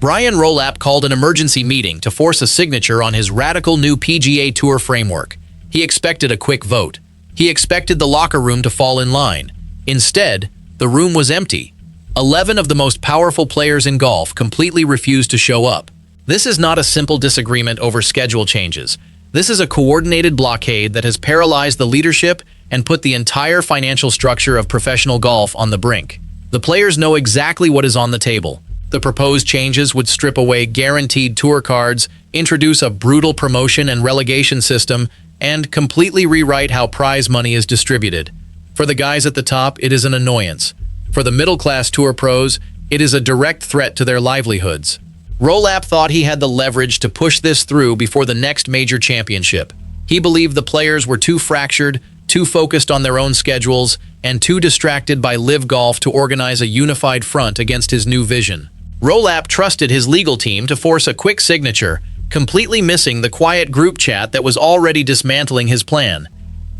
Brian Rolapp called an emergency meeting to force a signature on his radical new PGA Tour framework. He expected a quick vote. He expected the locker room to fall in line. Instead, the room was empty. 11 of the most powerful players in golf completely refused to show up. This is not a simple disagreement over schedule changes. This is a coordinated blockade that has paralyzed the leadership and put the entire financial structure of professional golf on the brink. The players know exactly what is on the table. The proposed changes would strip away guaranteed tour cards, introduce a brutal promotion and relegation system, and completely rewrite how prize money is distributed. For the guys at the top, it is an annoyance. For the middle-class tour pros, it is a direct threat to their livelihoods. Rolapp thought he had the leverage to push this through before the next major championship. He believed the players were too fractured, too focused on their own schedules, and too distracted by live golf to organize a unified front against his new vision. Rolapp trusted his legal team to force a quick signature, completely missing the quiet group chat that was already dismantling his plan.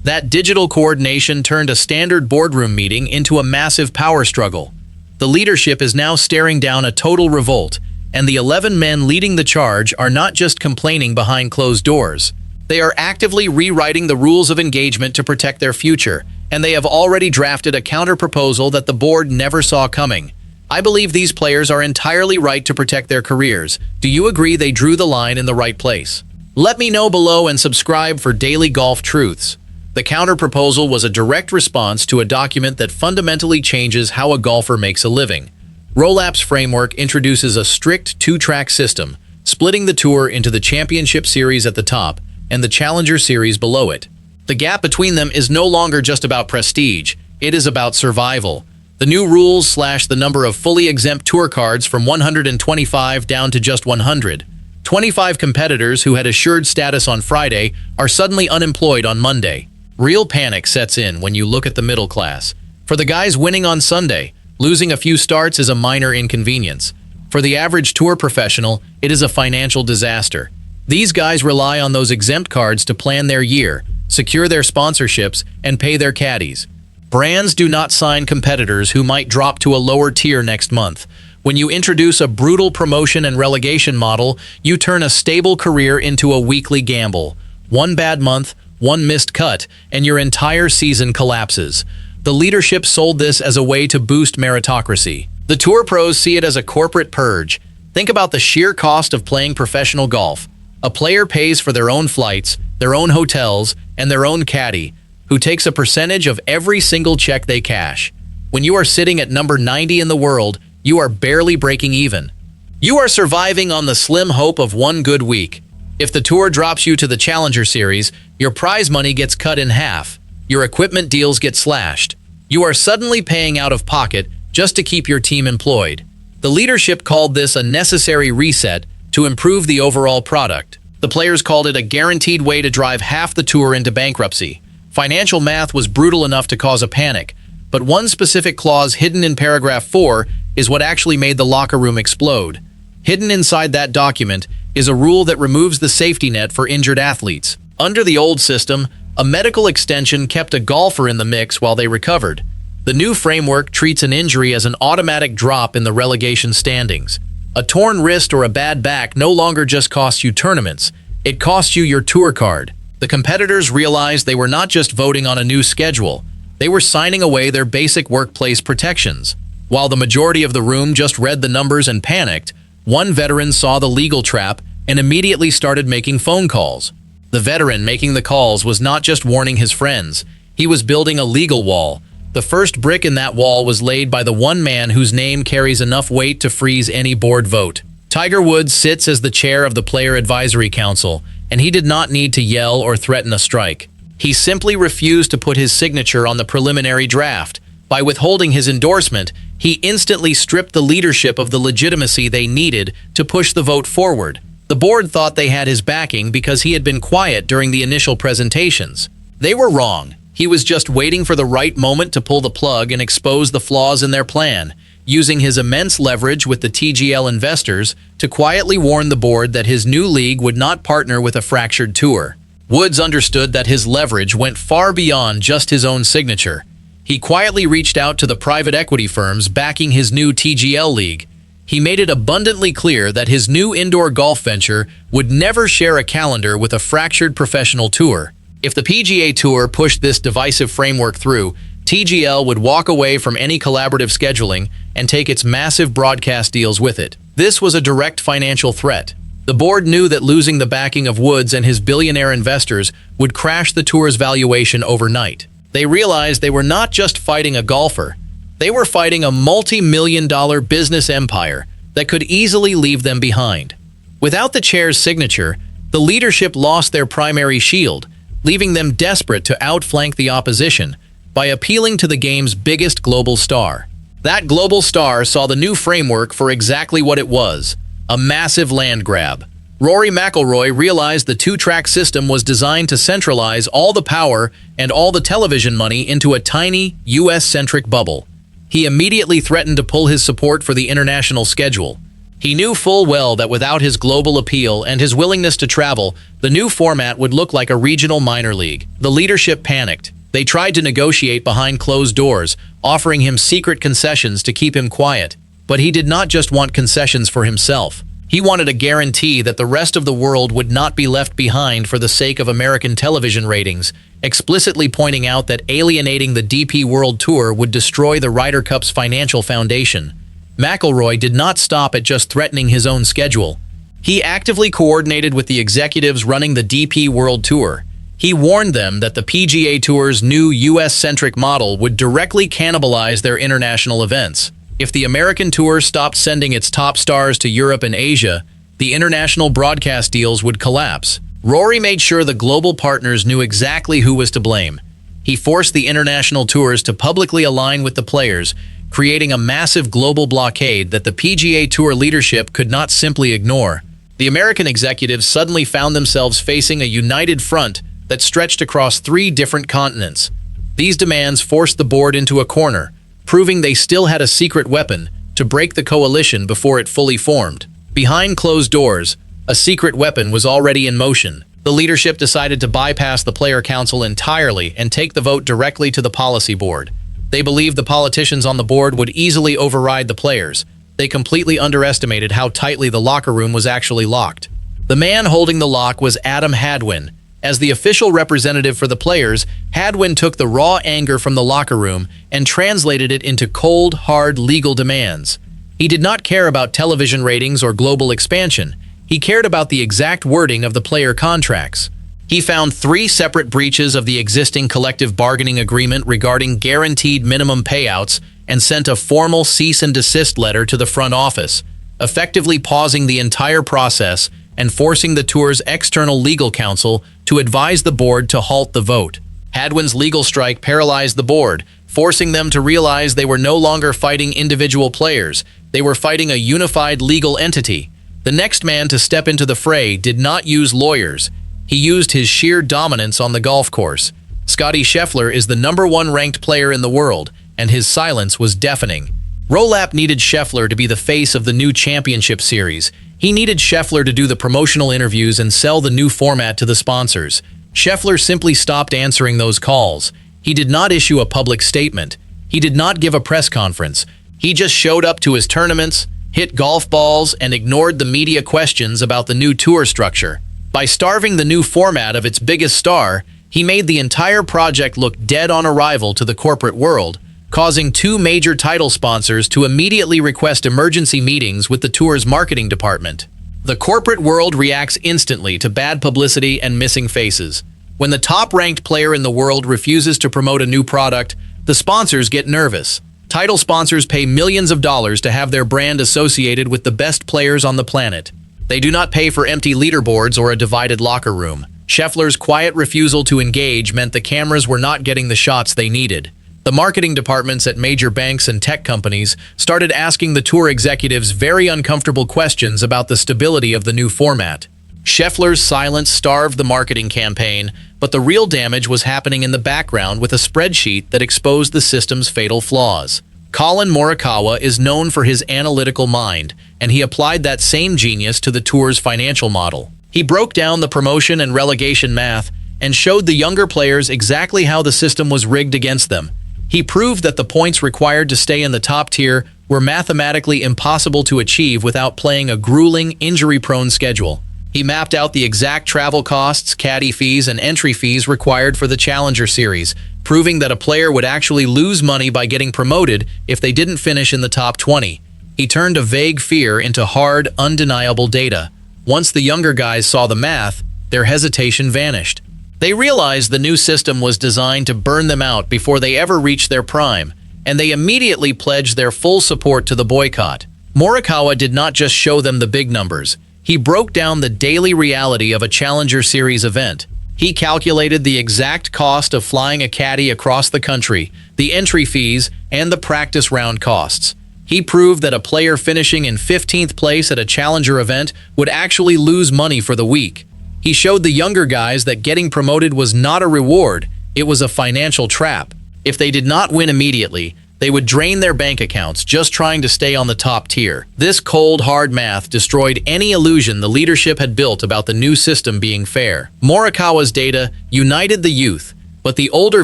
That digital coordination turned a standard boardroom meeting into a massive power struggle. The leadership is now staring down a total revolt, and the 11 men leading the charge are not just complaining behind closed doors. They are actively rewriting the rules of engagement to protect their future, and they have already drafted a counter-proposal that the board never saw coming. I believe these players are entirely right to protect their careers. Do you agree they drew the line in the right place? Let me know below and subscribe for daily golf truths. The counter-proposal was a direct response to a document that fundamentally changes how a golfer makes a living. Rolapp's framework introduces a strict two-track system, splitting the tour into the Championship Series at the top and the Challenger Series below it. The gap between them is no longer just about prestige, it is about survival. The new rules slash the number of fully exempt tour cards from 125 down to just 100. 25 competitors who had assured status on Friday are suddenly unemployed on Monday. Real panic sets in when you look at the middle class. For the guys winning on Sunday, losing a few starts is a minor inconvenience. For the average tour professional, it is a financial disaster. These guys rely on those exempt cards to plan their year, secure their sponsorships, and pay their caddies. Brands do not sign competitors who might drop to a lower tier next month. When you introduce a brutal promotion and relegation model, you turn a stable career into a weekly gamble. One bad month, one missed cut, and your entire season collapses. The leadership sold this as a way to boost meritocracy. The tour pros see it as a corporate purge. Think about the sheer cost of playing professional golf. A player pays for their own flights, their own hotels, and their own caddy, who takes a percentage of every single check they cash. When you are sitting at number 90 in the world, you are barely breaking even. You are surviving on the slim hope of one good week. If the tour drops you to the Challenger Series, your prize money gets cut in half. Your equipment deals get slashed. You are suddenly paying out of pocket just to keep your team employed. The leadership called this a necessary reset to improve the overall product. The players called it a guaranteed way to drive half the tour into bankruptcy. Financial math was brutal enough to cause a panic, but one specific clause hidden in paragraph 4 is what actually made the locker room explode. Hidden inside that document is a rule that removes the safety net for injured athletes. Under the old system, a medical extension kept a golfer in the mix while they recovered. The new framework treats an injury as an automatic drop in the relegation standings. A torn wrist or a bad back no longer just costs you tournaments, it costs you your tour card. The competitors realized they were not just voting on a new schedule, they were signing away their basic workplace protections. While the majority of the room just read the numbers and panicked, one veteran saw the legal trap and immediately started making phone calls. The veteran making the calls was not just warning his friends, he was building a legal wall. The first brick in that wall was laid by the one man whose name carries enough weight to freeze any board vote. Tiger Woods sits as the chair of the Player Advisory Council, and he did not need to yell or threaten a strike. He simply refused to put his signature on the preliminary draft. By withholding his endorsement, he instantly stripped the leadership of the legitimacy they needed to push the vote forward. The board thought they had his backing because he had been quiet during the initial presentations. They were wrong. He was just waiting for the right moment to pull the plug and expose the flaws in their plan, using his immense leverage with the TGL investors to quietly warn the board that his new league would not partner with a fractured tour. Woods understood that his leverage went far beyond just his own signature. He quietly reached out to the private equity firms backing his new TGL league. He made it abundantly clear that his new indoor golf venture would never share a calendar with a fractured professional tour. If the PGA Tour pushed this divisive framework through, TGL would walk away from any collaborative scheduling and take its massive broadcast deals with it. This was a direct financial threat. The board knew that losing the backing of Woods and his billionaire investors would crash the tour's valuation overnight. They realized they were not just fighting a golfer. They were fighting a multi-million-dollar business empire that could easily leave them behind. Without the chair's signature, the leadership lost their primary shield, leaving them desperate to outflank the opposition by appealing to the game's biggest global star. That global star saw the new framework for exactly what it was, a massive land grab. Rory McIlroy realized the two-track system was designed to centralize all the power and all the television money into a tiny, US-centric bubble. He immediately threatened to pull his support for the international schedule. He knew full well that without his global appeal and his willingness to travel, the new format would look like a regional minor league. The leadership panicked. They tried to negotiate behind closed doors, offering him secret concessions to keep him quiet. But he did not just want concessions for himself. He wanted a guarantee that the rest of the world would not be left behind for the sake of American television ratings, explicitly pointing out that alienating the DP World Tour would destroy the Ryder Cup's financial foundation. McIlroy did not stop at just threatening his own schedule. He actively coordinated with the executives running the DP World Tour. He warned them that the PGA Tour's new US-centric model would directly cannibalize their international events. If the American Tour stopped sending its top stars to Europe and Asia, the international broadcast deals would collapse. Rory made sure the global partners knew exactly who was to blame. He forced the international tours to publicly align with the players, creating a massive global blockade that the PGA Tour leadership could not simply ignore. The American executives suddenly found themselves facing a united front that stretched across 3 different continents. These demands forced the board into a corner, proving they still had a secret weapon to break the coalition before it fully formed. Behind closed doors, a secret weapon was already in motion. The leadership decided to bypass the Player Council entirely and take the vote directly to the policy board. They believed the politicians on the board would easily override the players. They completely underestimated how tightly the locker room was actually locked. The man holding the lock was Adam Hadwin. As the official representative for the players, Hadwin took the raw anger from the locker room and translated it into cold, hard legal demands. He did not care about television ratings or global expansion. He cared about the exact wording of the player contracts. He found 3 separate breaches of the existing collective bargaining agreement regarding guaranteed minimum payouts and sent a formal cease-and-desist letter to the front office, effectively pausing the entire process and forcing the tour's external legal counsel to advise the board to halt the vote. Hadwin's legal strike paralyzed the board, forcing them to realize they were no longer fighting individual players. They were fighting a unified legal entity. The next man to step into the fray did not use lawyers. He used his sheer dominance on the golf course. Scottie Scheffler is the #1 ranked player in the world, and his silence was deafening. Rolapp needed Scheffler to be the face of the new championship series. He needed Scheffler to do the promotional interviews and sell the new format to the sponsors. Scheffler simply stopped answering those calls. He did not issue a public statement. He did not give a press conference. He just showed up to his tournaments, hit golf balls, and ignored the media questions about the new tour structure. By starving the new format of its biggest star, he made the entire project look dead on arrival to the corporate world, causing 2 major title sponsors to immediately request emergency meetings with the tour's marketing department. The corporate world reacts instantly to bad publicity and missing faces. When the top-ranked player in the world refuses to promote a new product, the sponsors get nervous. Title sponsors pay millions of dollars to have their brand associated with the best players on the planet. They do not pay for empty leaderboards or a divided locker room. Scheffler's quiet refusal to engage meant the cameras were not getting the shots they needed. The marketing departments at major banks and tech companies started asking the tour executives very uncomfortable questions about the stability of the new format. Scheffler's silence starved the marketing campaign, but the real damage was happening in the background with a spreadsheet that exposed the system's fatal flaws. Collin Morikawa is known for his analytical mind, and he applied that same genius to the tour's financial model. He broke down the promotion and relegation math and showed the younger players exactly how the system was rigged against them. He proved that the points required to stay in the top tier were mathematically impossible to achieve without playing a grueling, injury-prone schedule. He mapped out the exact travel costs, caddy fees, and entry fees required for the Challenger Series, proving that a player would actually lose money by getting promoted if they didn't finish in the top 20. He turned a vague fear into hard, undeniable data. Once the younger guys saw the math, their hesitation vanished. They realized the new system was designed to burn them out before they ever reached their prime, and they immediately pledged their full support to the boycott. Morikawa did not just show them the big numbers. He broke down the daily reality of a Challenger Series event. He calculated the exact cost of flying a caddy across the country, the entry fees, and the practice round costs. He proved that a player finishing in 15th place at a Challenger event would actually lose money for the week. He showed the younger guys that getting promoted was not a reward, it was a financial trap. If they did not win immediately, they would drain their bank accounts just trying to stay on the top tier. This cold, hard math destroyed any illusion the leadership had built about the new system being fair. Morikawa's data united the youth, but the older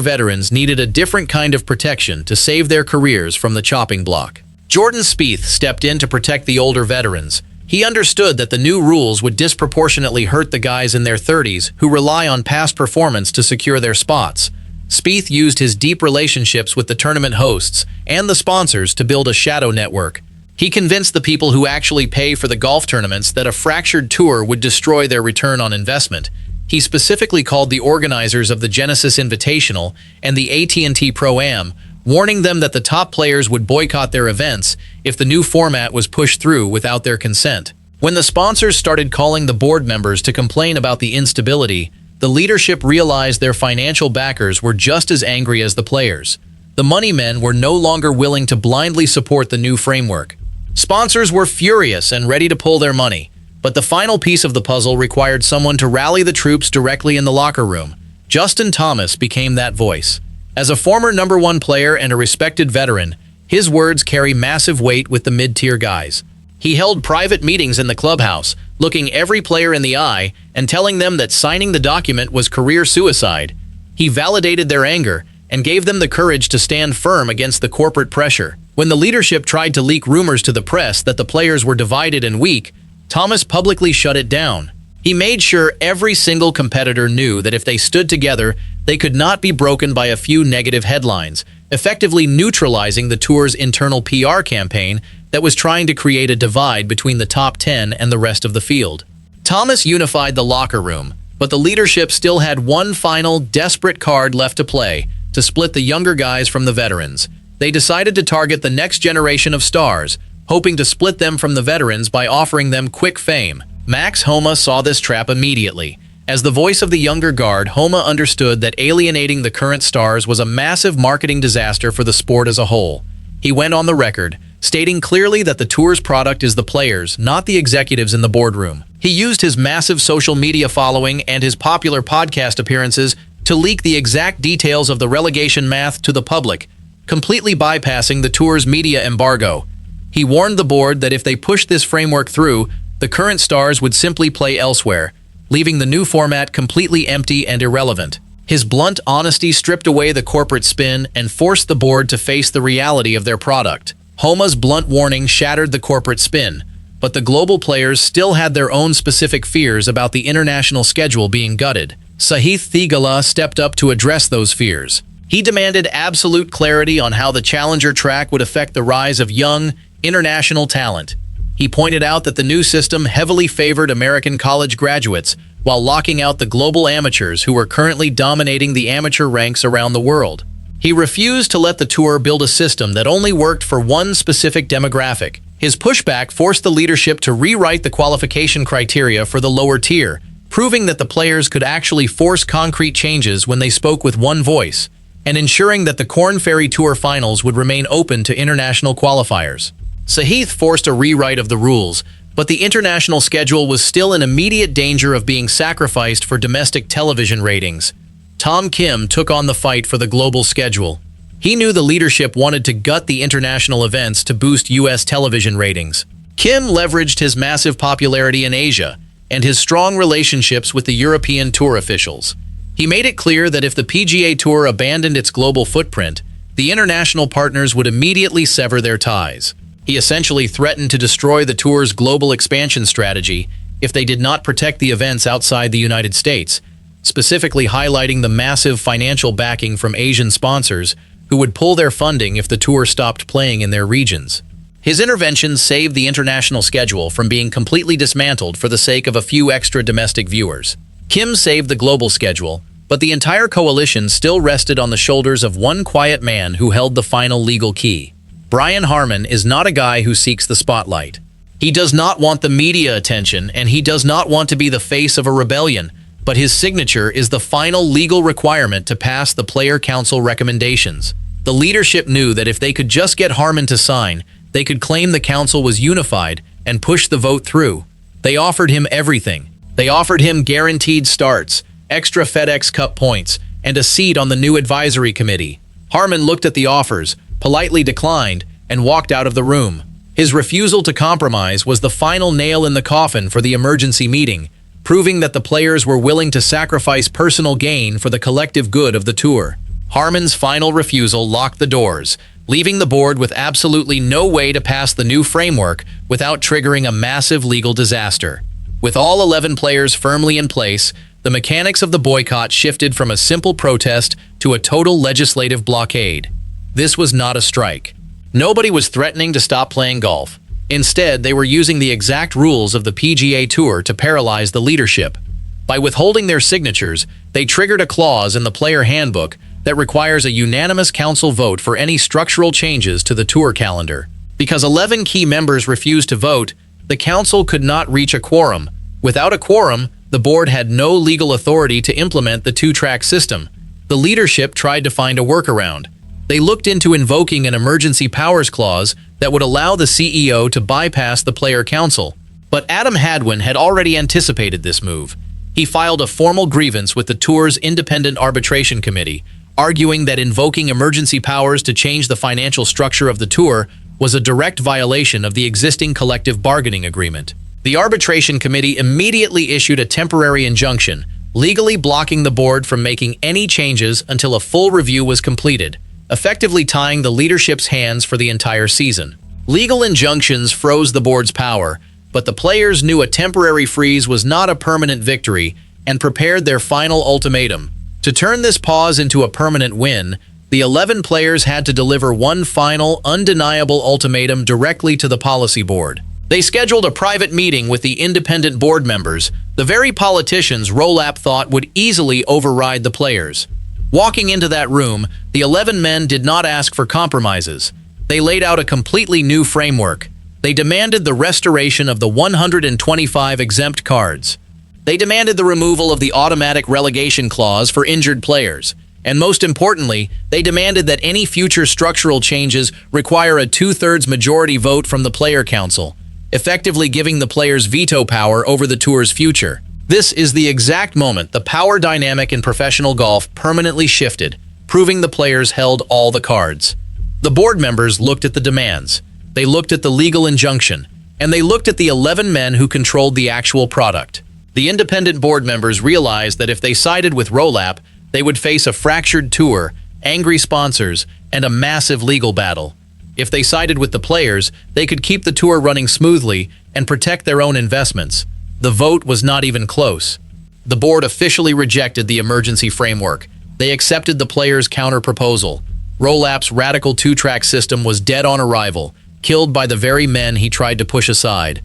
veterans needed a different kind of protection to save their careers from the chopping block. Jordan Spieth stepped in to protect the older veterans. He understood that the new rules would disproportionately hurt the guys in their 30s who rely on past performance to secure their spots. Spieth used his deep relationships with the tournament hosts and the sponsors to build a shadow network. He convinced the people who actually pay for the golf tournaments that a fractured tour would destroy their return on investment. He specifically called the organizers of the Genesis Invitational and the AT&T Pro-Am, warning them that the top players would boycott their events if the new format was pushed through without their consent. When the sponsors started calling the board members to complain about the instability, the leadership realized their financial backers were just as angry as the players. The money men were no longer willing to blindly support the new framework. Sponsors were furious and ready to pull their money, but the final piece of the puzzle required someone to rally the troops directly in the locker room. Justin Thomas became that voice. As a former #1 player and a respected veteran, his words carry massive weight with the mid-tier guys. He held private meetings in the clubhouse, looking every player in the eye and telling them that signing the document was career suicide. He validated their anger and gave them the courage to stand firm against the corporate pressure. When the leadership tried to leak rumors to the press that the players were divided and weak, Thomas publicly shut it down. He made sure every single competitor knew that if they stood together, they could not be broken by a few negative headlines, effectively neutralizing the tour's internal PR campaign that was trying to create a divide between the top 10 and the rest of the field. Thomas unified the locker room, but the leadership still had one final, desperate card left to play to split the younger guys from the veterans. They decided to target the next generation of stars, hoping to split them from the veterans by offering them quick fame. Max Homa saw this trap immediately. As the voice of the younger guard, Homa understood that alienating the current stars was a massive marketing disaster for the sport as a whole. He went on the record, stating clearly that the tour's product is the players, not the executives in the boardroom. He used his massive social media following and his popular podcast appearances to leak the exact details of the relegation math to the public, completely bypassing the tour's media embargo. He warned the board that if they pushed this framework through, the current stars would simply play elsewhere, leaving the new format completely empty and irrelevant. His blunt honesty stripped away the corporate spin and forced the board to face the reality of their product. Homa's blunt warning shattered the corporate spin, but the global players still had their own specific fears about the international schedule being gutted. Sahith Theegala stepped up to address those fears. He demanded absolute clarity on how the Challenger track would affect the rise of young, international talent. He pointed out that the new system heavily favored American college graduates while locking out the global amateurs who were currently dominating the amateur ranks around the world. He refused to let the tour build a system that only worked for one specific demographic. His pushback forced the leadership to rewrite the qualification criteria for the lower tier, proving that the players could actually force concrete changes when they spoke with one voice, and ensuring that the Korn Ferry Tour finals would remain open to international qualifiers. Sahith forced a rewrite of the rules, but the international schedule was still in immediate danger of being sacrificed for domestic television ratings. Tom Kim took on the fight for the global schedule. He knew the leadership wanted to gut the international events to boost U.S. television ratings. Kim leveraged his massive popularity in Asia and his strong relationships with the European Tour officials. He made it clear that if the PGA Tour abandoned its global footprint, the international partners would immediately sever their ties. He essentially threatened to destroy the tour's global expansion strategy if they did not protect the events outside the United States, specifically highlighting the massive financial backing from Asian sponsors who would pull their funding if the tour stopped playing in their regions. His interventions saved the international schedule from being completely dismantled for the sake of a few extra domestic viewers. Kim saved the global schedule, but the entire coalition still rested on the shoulders of one quiet man who held the final legal key. Brian Harman is not a guy who seeks the spotlight. He does not want the media attention, and he does not want to be the face of a rebellion, but his signature is the final legal requirement to pass the Player Council recommendations. The leadership knew that if they could just get Harman to sign, they could claim the council was unified and push the vote through. They offered him everything. They offered him guaranteed starts, extra FedEx Cup points, and a seat on the new advisory committee. Harman looked at the offers, politely declined, and walked out of the room. His refusal to compromise was the final nail in the coffin for the emergency meeting, proving that the players were willing to sacrifice personal gain for the collective good of the tour. Harman's final refusal locked the doors, leaving the board with absolutely no way to pass the new framework without triggering a massive legal disaster. With all 11 players firmly in place, the mechanics of the boycott shifted from a simple protest to a total legislative blockade. This was not a strike. Nobody was threatening to stop playing golf. Instead, they were using the exact rules of the PGA Tour to paralyze the leadership. By withholding their signatures, they triggered a clause in the player handbook that requires a unanimous council vote for any structural changes to the tour calendar. Because 11 key members refused to vote, the council could not reach a quorum. Without a quorum, the board had no legal authority to implement the two-track system. The leadership tried to find a workaround. They looked into invoking an emergency powers clause that would allow the CEO to bypass the player council. But Adam Hadwin had already anticipated this move. He filed a formal grievance with the tour's independent arbitration committee, arguing that invoking emergency powers to change the financial structure of the tour was a direct violation of the existing collective bargaining agreement. The arbitration committee immediately issued a temporary injunction, legally blocking the board from making any changes until a full review was completed, effectively tying the leadership's hands for the entire season. Legal injunctions froze the board's power, but the players knew a temporary freeze was not a permanent victory and prepared their final ultimatum. To turn this pause into a permanent win, the 11 players had to deliver one final, undeniable ultimatum directly to the policy board. They scheduled a private meeting with the independent board members, the very politicians Rolapp thought would easily override the players. Walking into that room, the 11 men did not ask for compromises. They laid out a completely new framework. They demanded the restoration of the 125 exempt cards. They demanded the removal of the automatic relegation clause for injured players. And most importantly, they demanded that any future structural changes require a 2/3 majority vote from the player council, effectively giving the players veto power over the tour's future. This is the exact moment the power dynamic in professional golf permanently shifted, proving the players held all the cards. The board members looked at the demands, they looked at the legal injunction, and they looked at the 11 men who controlled the actual product. The independent board members realized that if they sided with Rolapp, they would face a fractured tour, angry sponsors, and a massive legal battle. If they sided with the players, they could keep the tour running smoothly and protect their own investments. The vote was not even close. The board officially rejected the emergency framework. They accepted the players' counter-proposal. Rolapp's radical two-track system was dead on arrival, killed by the very men he tried to push aside.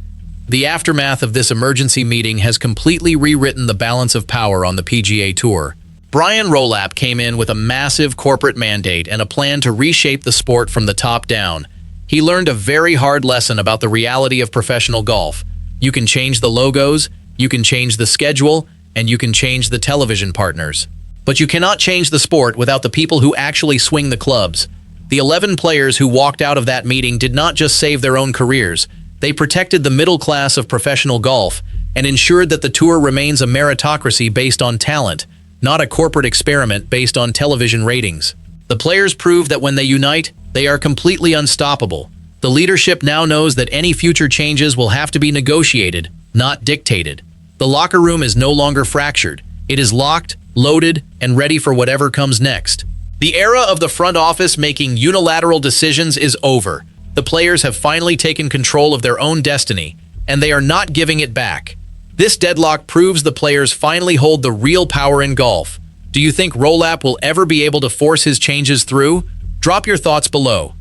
The aftermath of this emergency meeting has completely rewritten the balance of power on the PGA Tour. Brian Rolapp came in with a massive corporate mandate and a plan to reshape the sport from the top down. He learned a very hard lesson about the reality of professional golf. You can change the logos, you can change the schedule, and you can change the television partners. But you cannot change the sport without the people who actually swing the clubs. The 11 players who walked out of that meeting did not just save their own careers. They protected the middle class of professional golf and ensured that the tour remains a meritocracy based on talent, not a corporate experiment based on television ratings. The players prove that when they unite, they are completely unstoppable. The leadership now knows that any future changes will have to be negotiated, not dictated. The locker room is no longer fractured. It is locked, loaded, and ready for whatever comes next. The era of the front office making unilateral decisions is over. The players have finally taken control of their own destiny, and they are not giving it back. This deadlock proves the players finally hold the real power in golf. Do you think Rolapp will ever be able to force his changes through? Drop your thoughts below.